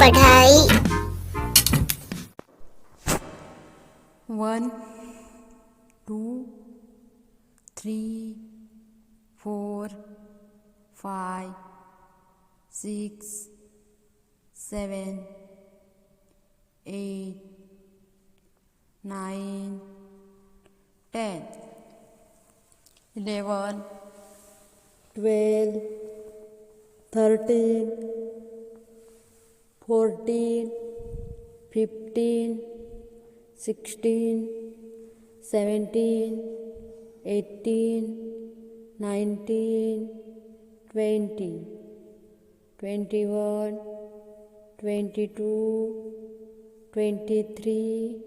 पढ़ाई 1 2 3 4 5 6 7 8 9 10 11 12 13 14 15 16 17 18 19 20 21 22 23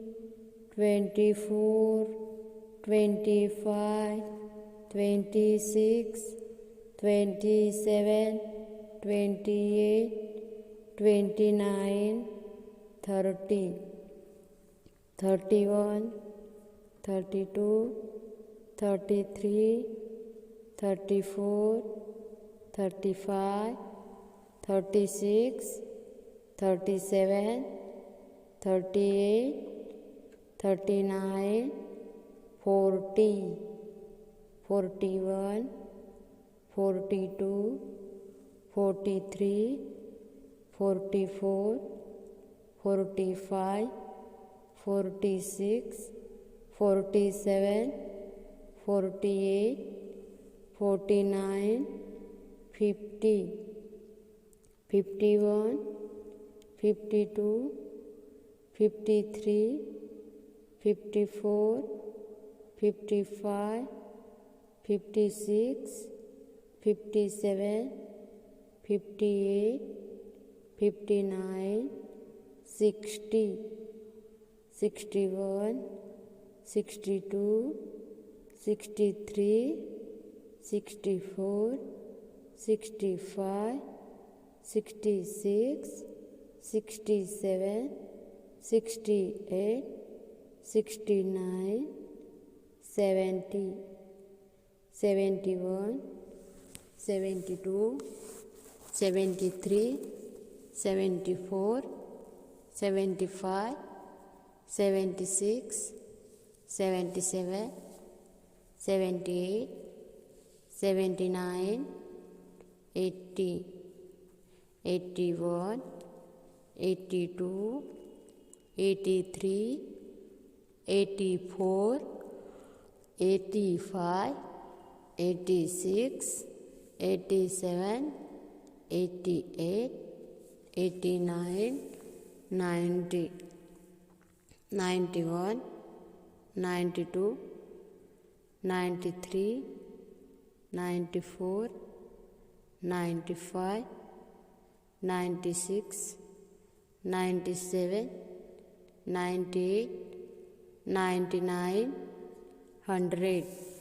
24 25 26 27 28 29 30 31 32 33 34 35 36 37 38 39 40 41 42 43 44 45 46 47 48 49 50 51 52 53 54 55 56 57 58 59 60 61 62 63 64 65 66 67 68 69 70 71 72 73 74 75 76 77 78 79 80 81 82 83 84 85 86 87 88 89 90 91 92 93 94 95 96 97 98 99 100